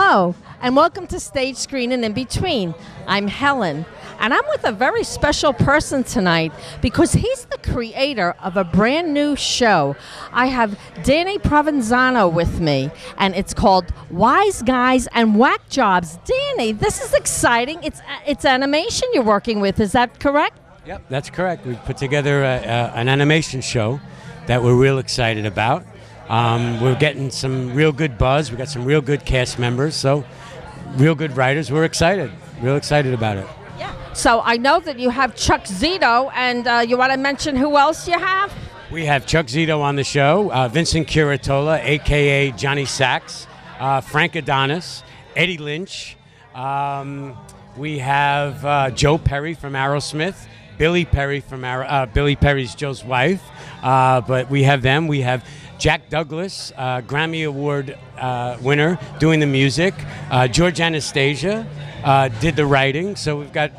Hello, and welcome to Stage, Screen, and In Between. I'm Helen, and I'm with a very special person tonight because he's the creator of a brand new show. I have Danny Provenzano with me, and it's called Wiseguys and Whack Jobs. Danny, this is exciting. It's animation you're working with, is that correct? Yep, that's correct. We put together an animation show that we're real excited about. We're getting some real good buzz. We got some real good cast members, so real good writers. We're excited, real excited about it. Yeah. So I know that you have Chuck Zito, and you want to mention who else you have? We have Chuck Zito on the show, Vincent Curatola, a.k.a. Johnny Sack, Frank Adonis, Eddie Lynch. We have Joe Perry from Aerosmith, Billy Perry from Billy Perry's Joe's wife, but we have them. We have Jack Douglas, Grammy Award winner, doing the music. George Anastasia did the writing. So we've got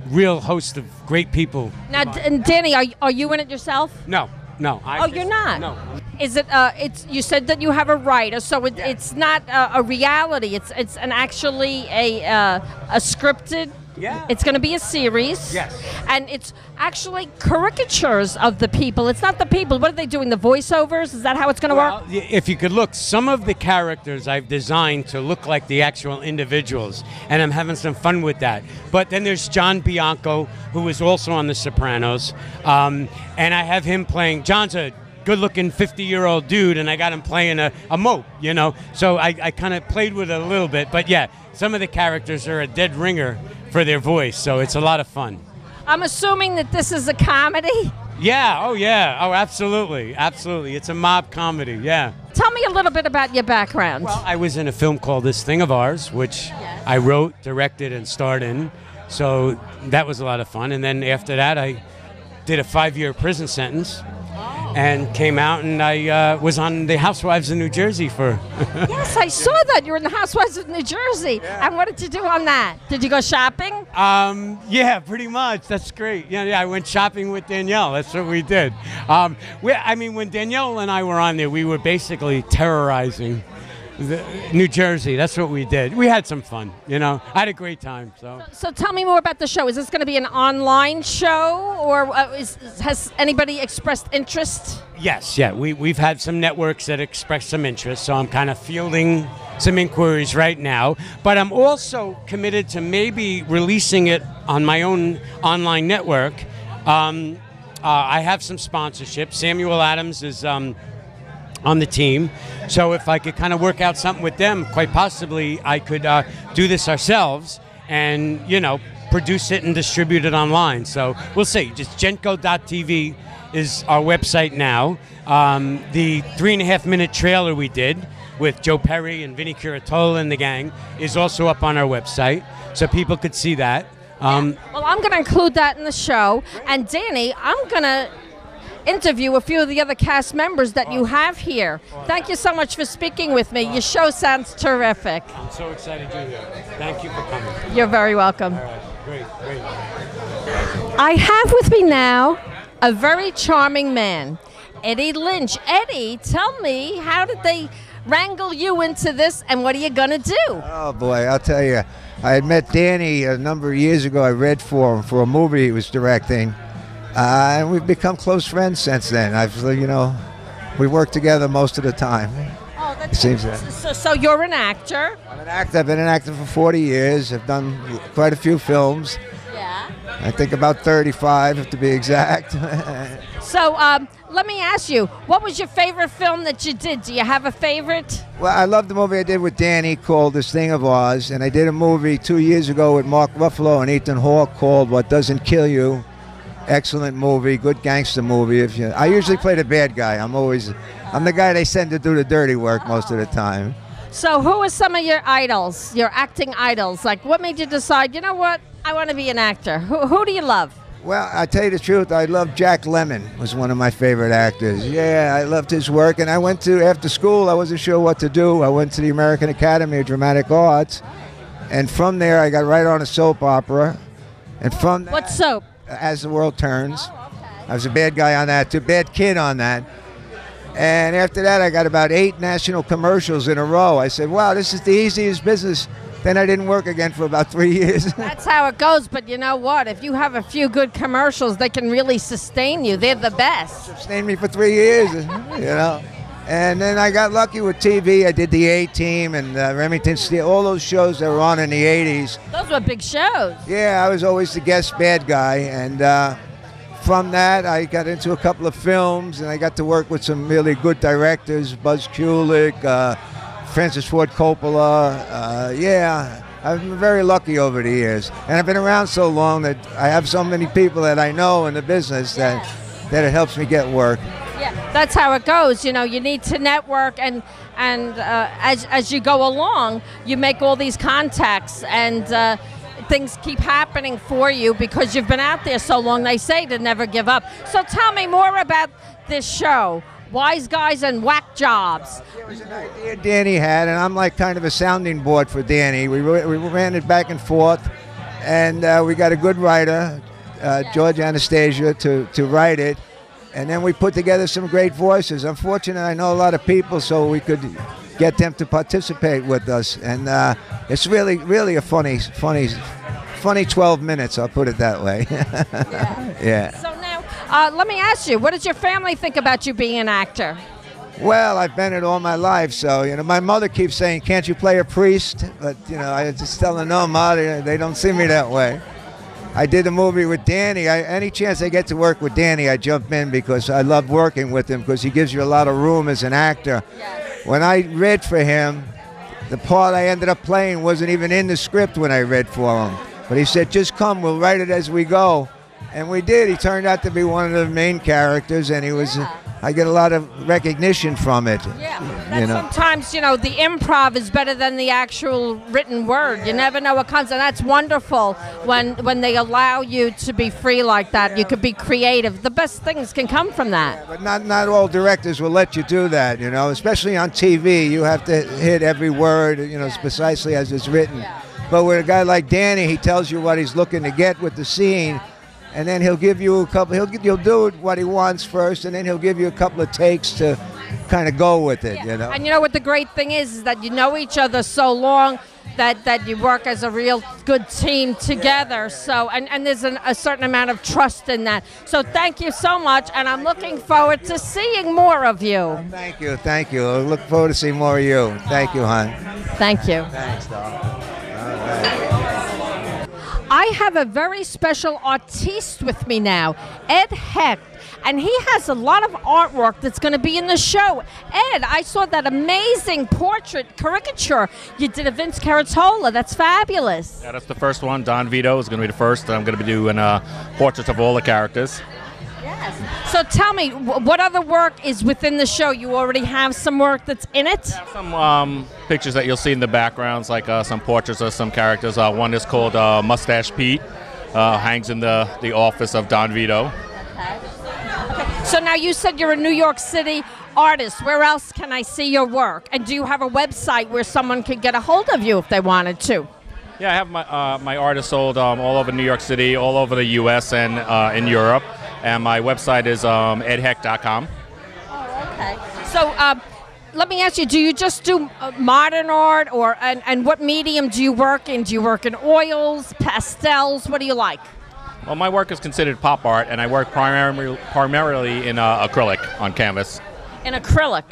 real host of great people. Now, Danny, are you in it yourself? No. You're not? No. Is it? You said that you have a writer, so it's not a reality. It's actually a scripted. Yeah. It's going to be a series. Yes. And it's actually caricatures of the people. It's not the people. What are they doing? The voiceovers? Is that how it's going to work? If you could look, some of the characters I've designed to look like the actual individuals, and I'm having some fun with that. But then there's John Bianco, who is also on The Sopranos, and I have him playing. John's a good-looking 50-year-old dude, and I got him playing a mope, you know. So I kind of played with it a little bit. But yeah, some of the characters are a dead ringer for their voice, so it's a lot of fun. I'm assuming that this is a comedy? Yeah, oh absolutely. It's a mob comedy, yeah. Tell me a little bit about your background. Well, I was in a film called This Thing of Ours, which yes, I wrote, directed, and starred in, so that was a lot of fun. And then after that, I did a 5-year prison sentence. And came out, and I was on the Housewives of New Jersey for... Yes, I saw that. You were in the Housewives of New Jersey. Yeah. And what did you do on that? Did you go shopping? Yeah, pretty much. That's great. Yeah, I went shopping with Danielle. That's what we did. When Danielle and I were on there, we were basically terrorizing New Jersey. That's what we did. We had some fun, you know. I had a great time. So tell me more about the show. Is this going to be an online show, or has anybody expressed interest? Yes, yeah. We've had some networks that expressed some interest, so I'm kind of fielding some inquiries right now. But I'm also committed to maybe releasing it on my own online network. I have some sponsorship. Samuel Adams is... on the team, so if I could kind of work out something with them, quite possibly I could do this ourselves and, you know, produce it and distribute it online. So we'll see. Just Genco.tv is our website now. The 3.5-minute trailer we did with Joe Perry and Vinny Curatola and the gang is also up on our website, so people could see that. Well, I'm going to include that in the show. And Danny, I'm going to interview a few of the other cast members that you have here. Thank you so much for speaking with me. Your show sounds terrific. I'm so excited you're here. Thank you for coming. You're very welcome. All right. Great. I have with me now a very charming man, Eddie Lynch. Eddie, tell me, how did they wrangle you into this, and what are you going to do? Oh, boy, I'll tell you. I had met Danny a number of years ago. I read for him for a movie he was directing. And we've become close friends since then. We work together most of the time. Oh, it seems that. So you're an actor? I'm an actor. I've been an actor for 40 years. I've done quite a few films. Yeah. I think about 35, to be exact. So let me ask you, what was your favorite film that you did? Do you have a favorite? Well, I love the movie I did with Danny called This Thing of Ours. And I did a movie 2 years ago with Mark Ruffalo and Ethan Hawke called What Doesn't Kill You. Excellent movie, good gangster movie. I usually play the bad guy. I'm the guy they send to do the dirty work most of the time. So who are some of your idols, your acting idols? Like, what made you decide, you know what, I want to be an actor? Who do you love? Well, I tell you the truth, I love Jack Lemmon, was one of my favorite actors. Yeah, I loved his work, and I went to, after school, I wasn't sure what to do. I went to the American Academy of Dramatic Arts, and from there I got right on a soap opera. And from that, what soap? As the World Turns. Oh, okay. I was a bad guy on that, too, bad kid on that. And after that, I got about 8 national commercials in a row. I said, wow, this is the easiest business. Then I didn't work again for about 3 years. That's how it goes, but you know what? If you have a few good commercials, they can really sustain you. They're the best. Sustained me for 3 years, you know. And then I got lucky with TV. I did the A-Team and Remington Steele, all those shows that were on in the 80s. Those were big shows. Yeah, I was always the guest bad guy. And from that, I got into a couple of films, and I got to work with some really good directors, Buzz Kulik, Francis Ford Coppola. Yeah, I've been very lucky over the years. And I've been around so long that I have so many people that I know in the business that it helps me get work. Yeah, that's how it goes. You know, you need to network, and as you go along, you make all these contacts, and things keep happening for you because you've been out there so long. They say to never give up. So tell me more about this show, Wiseguys and Whack Jobs. It was an idea Danny had, and I'm like kind of a sounding board for Danny. We ran it back and forth, and we got a good writer, George Anastasia, to write it. And then we put together some great voices. Unfortunately, I know a lot of people, so we could get them to participate with us. And it's really, really a funny 12 minutes, I'll put it that way. Yeah. So now, let me ask you, what does your family think about you being an actor? Well, I've been it all my life, so, you know, my mother keeps saying, can't you play a priest? But, you know, I just tell her, no, Ma, they don't see me that way. I did a movie with Danny. Any chance I get to work with Danny, I jump in because I love working with him because he gives you a lot of room as an actor. Yes. When I read for him, the part I ended up playing wasn't even in the script when I read for him. But he said, just come, we'll write it as we go. And we did. He turned out to be one of the main characters, and he was... I get a lot of recognition from it. Yeah, you know. Sometimes, you know, the improv is better than the actual written word. You never know what comes, and that's wonderful when they allow you to be free like that. You could be creative. The best things can come from that. Yeah, but not all directors will let you do that, you know, especially on TV. You have to hit every word, you know, precisely as it's written. Yeah. But with a guy like Danny, he tells you what he's looking to get with the scene. And then he'll give you a couple. He'll do what he wants first, and then he'll give you a couple of takes to kind of go with it. You know. And you know what the great thing is that you know each other so long that you work as a real good team together. So and there's a certain amount of trust in that. So thank you so much, and I'm looking forward to seeing more of you. Thank you. I look forward to seeing more of you. Thank you, hon. Thank you. Thanks, doll. All right. I have a very special artiste with me now, Ed Hecht, and he has a lot of artwork that's going to be in the show. Ed, I saw that amazing portrait caricature you did of Vince Curatola. That's fabulous. Yeah, that's the first one. Don Vito is going to be the first. I'm going to be doing portraits of all the characters. Yes. So tell me, what other work is within the show? You already have some work that's in it? Yeah, some pictures that you'll see in the backgrounds, like some portraits of some characters. One is called Mustache Pete, hangs in the office of Don Vito. Okay. So now you said you're a New York City artist. Where else can I see your work? And do you have a website where someone could get a hold of you if they wanted to? Yeah, I have my artists sold all over New York City, all over the U.S. and in Europe. And my website is edhecht.com. Oh, okay. So let me ask you, do you just do modern art, and what medium do you work in? Do you work in oils, pastels? What do you like? Well, my work is considered pop art, and I work primarily in acrylic on canvas. In acrylic.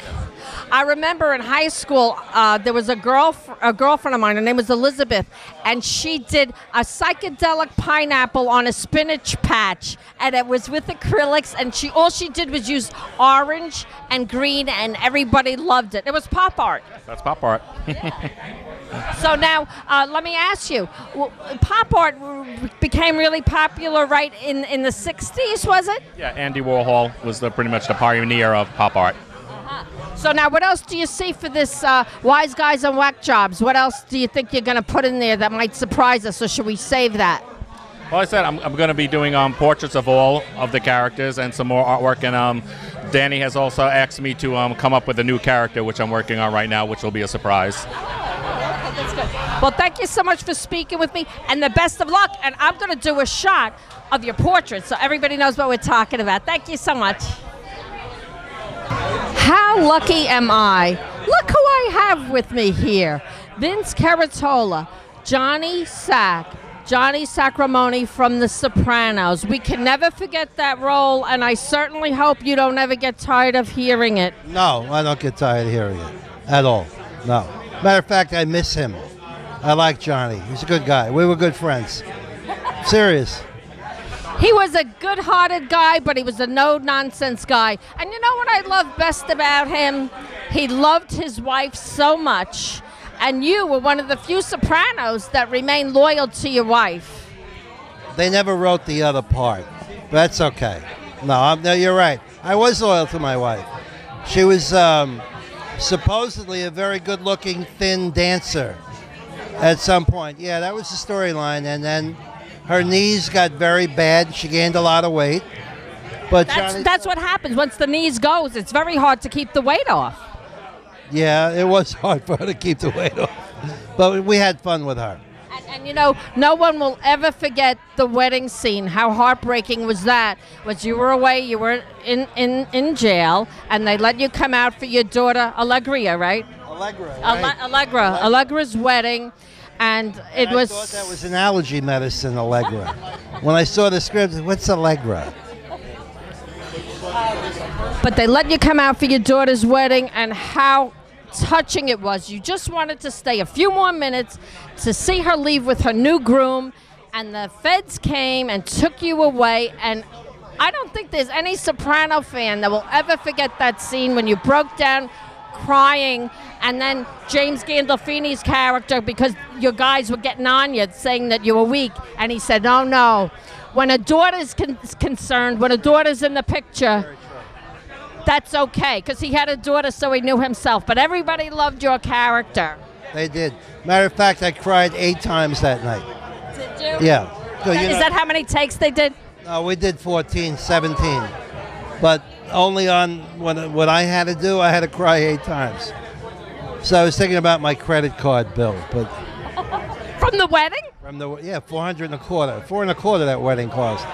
I remember in high school, there was a girlfriend of mine, her name was Elizabeth, and she did a psychedelic pineapple on a spinach patch, and it was with acrylics, and all she did was use orange and green, and everybody loved it. It was pop art. That's pop art. So now, let me ask you, pop art became really popular right in the 60s, was it? Yeah, Andy Warhol was pretty much the pioneer of pop art. So now, what else do you see for this Wiseguys and Whack Jobs? What else do you think you're going to put in there that might surprise us, or should we save that? Well, I said I'm going to be doing portraits of all of the characters and some more artwork. And Danny has also asked me to come up with a new character, which I'm working on right now, which will be a surprise. Okay, that's good. Well, thank you so much for speaking with me, and the best of luck. And I'm going to do a shot of your portrait so everybody knows what we're talking about. Thank you so much. How lucky am I? Look who I have with me here. Vince Curatola, Johnny Sack, Johnny Sacramoni from The Sopranos. We can never forget that role, and I certainly hope you don't ever get tired of hearing it. No, I don't get tired of hearing it at all. No. Matter of fact, I miss him. I like Johnny. He's a good guy. We were good friends. Serious. He was a good-hearted guy, but he was a no-nonsense guy. And you know what I love best about him? He loved his wife so much. And you were one of the few Sopranos that remained loyal to your wife. They never wrote the other part. But that's okay. No, you're right. I was loyal to my wife. She was supposedly a very good-looking, thin dancer at some point. Yeah, that was the storyline. And then her knees got very bad. She gained a lot of weight. But that's what happens. Once the knees goes, it's very hard to keep the weight off. Yeah, it was hard for her to keep the weight off. But we had fun with her. And you know, no one will ever forget the wedding scene. How heartbreaking was that? Was you were away, you were in jail, and they let you come out for your daughter, Allegria, right? Allegra's wedding. And I thought that was an allergy medicine, Allegra. When I saw the script, what's Allegra? But they let you come out for your daughter's wedding, and how touching it was. You just wanted to stay a few more minutes to see her leave with her new groom, and the feds came and took you away. And I don't think there's any Soprano fan that will ever forget that scene when you broke down crying, and then James Gandolfini's character, because your guys were getting on you, saying that you were weak, and he said, no. When a daughter's concerned, when a daughter's in the picture, that's okay, because he had a daughter, so he knew himself. But everybody loved your character. They did. Matter of fact, I cried 8 times that night. Did you? Yeah. So, is that how many takes they did? No, we did 14, 17. But only on what I had to do, I had to cry 8 times. So I was thinking about my credit card bill. But from the wedding? $400 and a quarter. $400 and a quarter that wedding cost.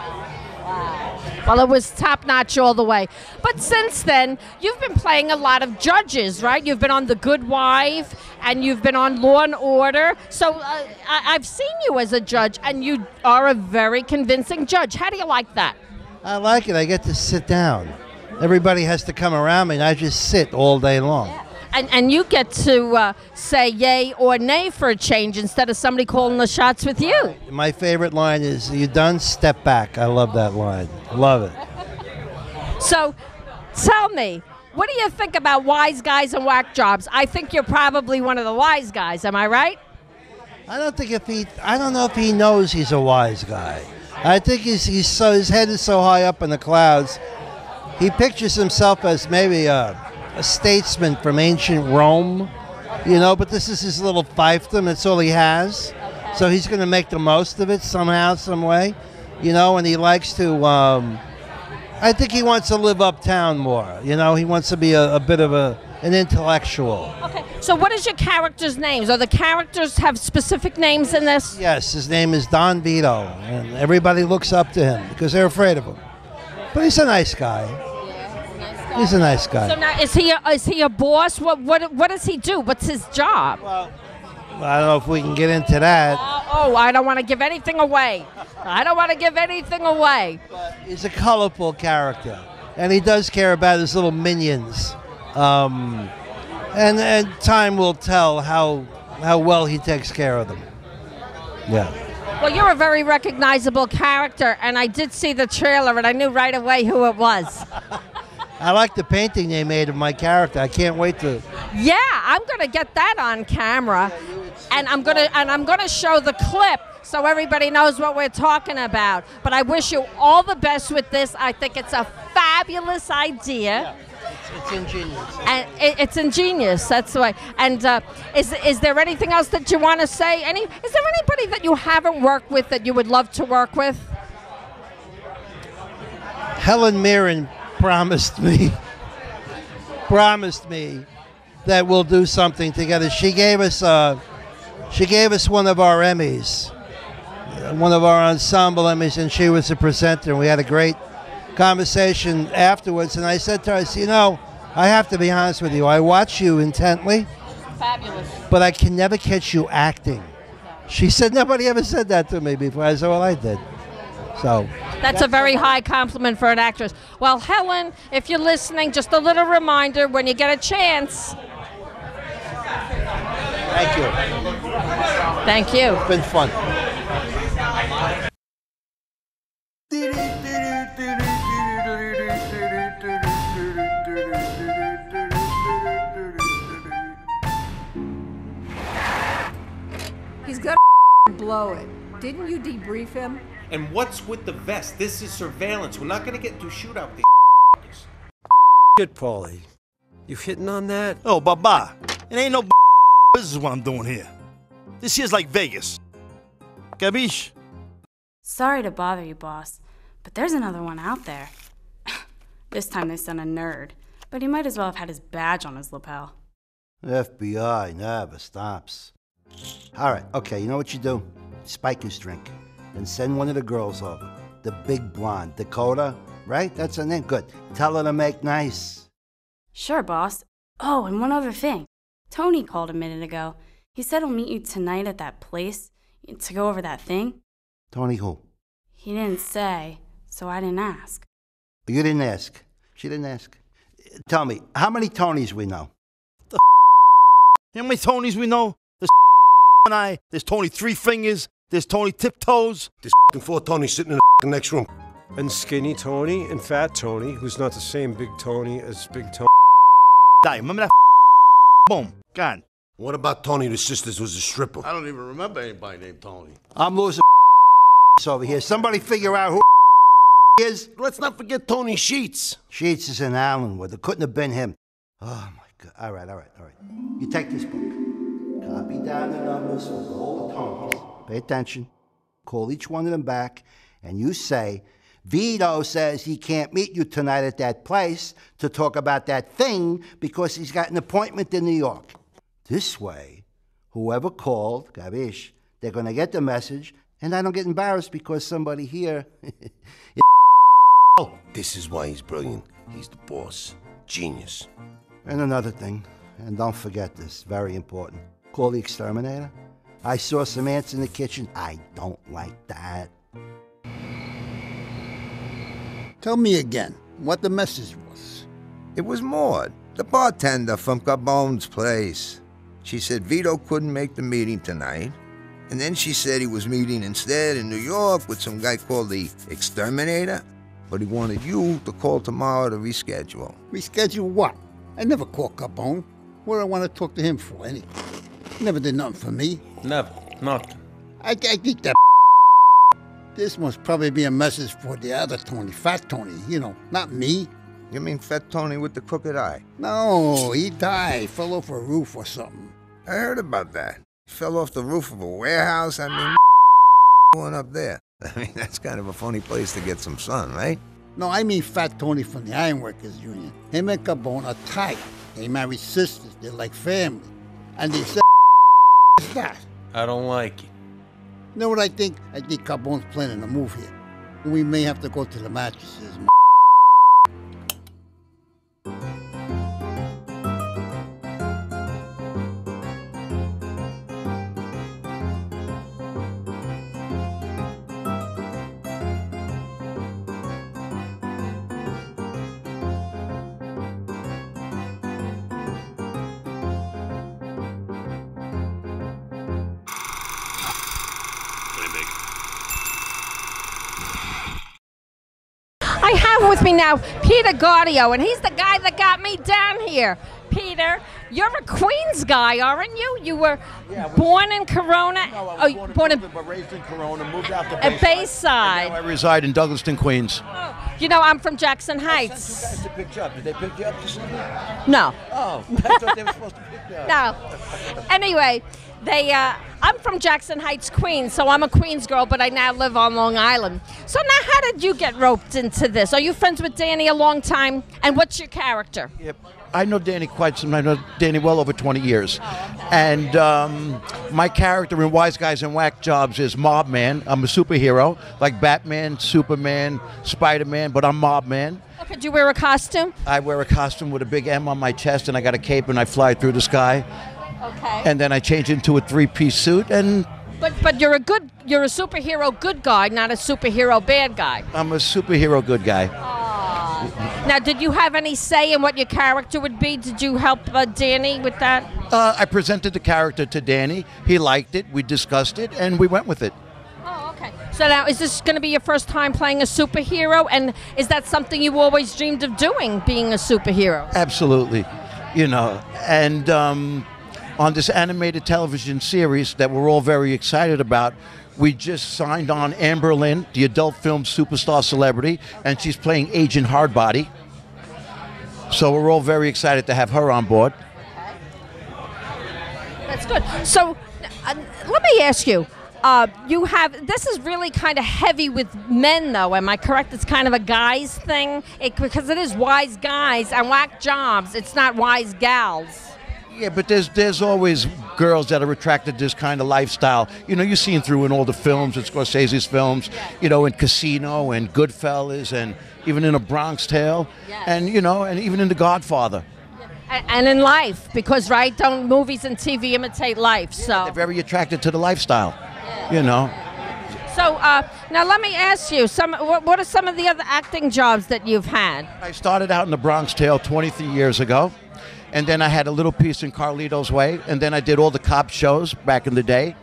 Well, it was top-notch all the way. But since then, you've been playing a lot of judges, right? You've been on The Good Wife, and you've been on Law and Order. So I've seen you as a judge, and you are a very convincing judge. How do you like that? I like it. I get to sit down. Everybody has to come around me, and I just sit all day long. Yeah. And you get to say yay or nay for a change instead of somebody calling the shots with you. My favorite line is, "You done? Step back." I love that line. Love it. So, tell me, what do you think about wise guys and whack jobs? I think you're probably one of the wise guys. Am I right? I don't know if he knows he's a wise guy. I think his head is so high up in the clouds. He pictures himself as maybe a statesman from ancient Rome, but this is his little fiefdom. That's all he has. Okay. So he's going to make the most of it somehow, some way, and he likes to, I think he wants to live uptown more. He wants to be a bit of an intellectual. Okay, so what is your character's names? Are the characters have specific names in this? Yes, his name is Don Vito, and everybody looks up to him because they're afraid of him. But he's a nice guy. He's a nice guy. So now, is he a boss? What does he do? What's his job? Well, I don't know if we can get into that. I don't want to give anything away. But he's a colorful character, and he does care about his little minions. And time will tell how well he takes care of them. Yeah. Well, you're a very recognizable character, and I did see the trailer, and I knew right away who it was. I like the painting they made of my character. I can't wait to. Yeah, I'm going to get that on camera, and I'm going to show the clip so everybody knows what we're talking about. But I wish you all the best with this. I think it's a fabulous idea. Yeah, it's ingenious. And it's ingenious. That's the way. And is there anything else that you want to say? Is there anybody that you haven't worked with that you would love to work with? Helen Mirren promised me that we'll do something together. She gave us one of our Emmys, one of our ensemble Emmys, and she was the presenter. And we had a great conversation afterwards. And I said to her, I have to be honest with you. I watch you intently, Fabulous. but I can never catch you acting. She said nobody ever said that to me before. I said, well, I did. So That's a very high compliment for an actress. Well, Helen, if you're listening, just a little reminder when you get a chance. thank you. Thank you. It's been fun. He's got to blow it. Didn't you debrief him? And what's with the vest? This is surveillance. We're not going to get into a shootout with these Shit, Paulie. You hitting on that? Oh, Baba. It ain't no business what I'm doing here. This here's like Vegas. Gabish? Sorry to bother you, boss, but there's another one out there. This time they sent a nerd, but he might as well have had his badge on his lapel. FBI never stops. All right, okay, you know what you do? Spike his drink. Then send one of the girls over. The big blonde, Dakota, right? That's her name? Good. Tell her to make nice. Sure, boss. Oh, and one other thing. Tony called a minute ago. He said he'll meet you tonight at that place to go over that thing. Tony who? He didn't say, so I didn't ask. You didn't ask. She didn't ask. Tell me, how many Tonys we know? How many Tonys we know? There's and I. There's Tony Three Fingers. There's Tony Tiptoes. There's 4 Tonys sitting in the next room. And Skinny Tony and Fat Tony, who's not the same Big Tony as Big Tony. Die. Remember that? Boom. Gone. What about Tony the sisters was a stripper? I don't even remember anybody named Tony. I'm losing over here. Somebody figure out who is. Let's not forget Tony Sheets. Sheets is in Allenwood. It couldn't have been him. Oh, my God. All right. You take this book. Copy down the numbers for all the Tonys. Pay attention. Call each one of them back, and you say, Vito says he can't meet you tonight at that place to talk about that thing because he's got an appointment in New York. This way, whoever called, Gabish, they're going to get the message, and I don't get embarrassed because somebody here is Oh, this is why he's brilliant. He's the boss. Genius. And another thing, and don't forget this, very important. Call the exterminator. I saw some ants in the kitchen. I don't like that. Tell me again what the message was. It was Maud, the bartender from Gabon's place. She said Vito couldn't make the meeting tonight, and then she said he was meeting instead in New York with some guy called the Exterminator, but he wanted you to call tomorrow to reschedule. Reschedule what? I never called Capone. What do I want to talk to him for, anyway? Never did nothing for me. Never. Nothing. I think that this must probably be a message for the other Tony, Fat Tony, not me. You mean Fat Tony with the crooked eye? No, he died, fell off a roof or something. I heard about that. He fell off the roof of a warehouse. I mean, going up there. I mean, that's kind of a funny place to get some sun, right? No, I mean Fat Tony from the Ironworkers Union. Him and Capone are tight. They married sisters. They're like family. And they said, what's that? I don't like it. You know what I think? I think Capone's planning a move here. We may have to go to the mattresses. I have with me now Peter Gaudio, and he's the guy that got me down here. Peter, you're a Queens guy, aren't you? You were born in Corona. No, I was born in Brooklyn, but raised in Corona, moved out to Bayside. Bayside. And now I reside in Douglaston, Queens. Oh, you know, I'm from Jackson Heights. Sent you guys to pick you up. Did they pick you up this evening? No. Oh, I thought they were supposed to pick you up. No. Anyway, I'm from Jackson Heights, Queens, so I'm a Queens girl, but I now live on Long Island. So now how did you get roped into this? Are you friends with Danny a long time? And what's your character? Yep. I know Danny quite some. I know Danny well over 20 years. And my character in Wiseguys and Whack Jobs is Mob Man. I'm a superhero, like Batman, Superman, Spider-Man, but I'm Mob Man. Okay, do you wear a costume? I wear a costume with a big M on my chest, and I got a cape, and I fly through the sky. Okay. And then I change into a three-piece suit, and But you're a superhero good guy, not a superhero bad guy. I'm a superhero good guy. Now, did you have any say in what your character would be? Did you help Danny with that? I presented the character to Danny. He liked it. We discussed it, and we went with it. Oh, okay. So now, is this going to be your first time playing a superhero? And is that something you always dreamed of doing, being a superhero? Absolutely. You know, and on this animated television series that we're all very excited about, we just signed on Amber Lynn, the adult film superstar celebrity, and she's playing Agent Hardbody. So we're all very excited to have her on board. That's good. So let me ask you, this is really kind of heavy with men, though. Am I correct? It's kind of a guys thing? Because it is wise guys and whack jobs. It's not wise gals. Yeah, but there's always girls that are attracted to this kind of lifestyle. You know, you see them through in all the films, in Scorsese's films, you know, in Casino and Goodfellas and even in a Bronx Tale, and, you know, and even in The Godfather. And in life, because, right, don't movies and TV imitate life, so. They're very attracted to the lifestyle, you know. So now let me ask you, what are some of the other acting jobs that you've had? I started out in The Bronx Tale 23 years ago. And then I had a little piece in Carlito's Way. And then I did all the cop shows back in the day.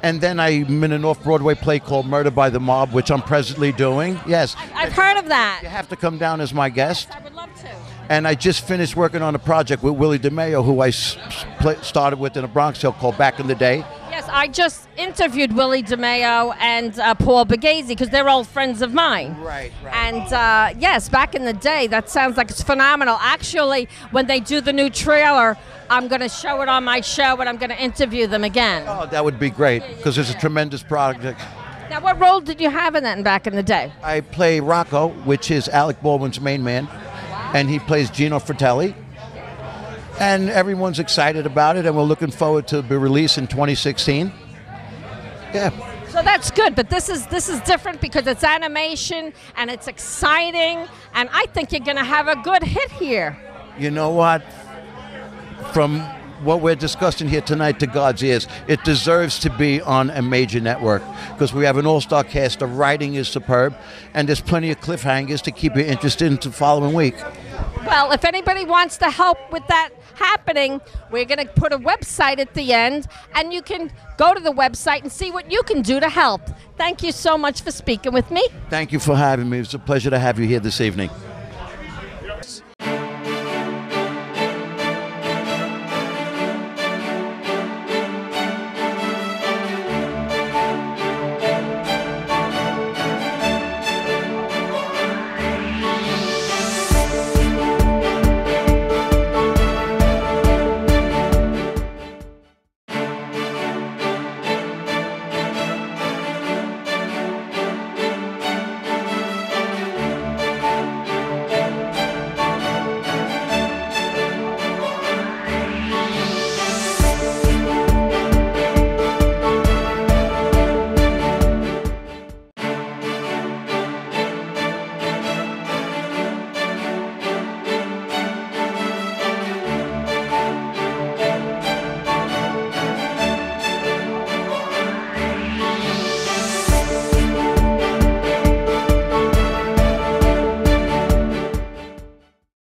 And then I'm in an off-Broadway play called Murder by the Mob, which I'm presently doing. Yes. I've heard of that. You have to come down as my guest. I would love to. And I just finished working on a project with Willie DeMeo, who I started with in a Bronx Tale called Back in the Day. Yes, I just interviewed Willie DeMeo and Paul Bagazy because they're old friends of mine. Right. And yes, back in the day, that sounds like it's phenomenal. Actually, when they do the new trailer, I'm going to show it on my show and I'm going to interview them again. Oh, that would be great because it's a tremendous project. Now, what role did you have in that back in the day? I play Rocco, which is Alec Baldwin's main man, and he plays Gino Fratelli. And everyone's excited about it, and we're looking forward to be released in 2016. Yeah. So that's good, but this is different because it's animation and it's exciting, and I think you're going to have a good hit here. You know what? From what we're discussing here tonight to God's ears, it deserves to be on a major network because we have an all-star cast. The writing is superb, and there's plenty of cliffhangers to keep you interested into the following week. Well, if anybody wants to help with that happening, we're going to put a website at the end, and you can go to the website and see what you can do to help. Thank you so much for speaking with me. Thank you for having me. It's a pleasure to have you here this evening.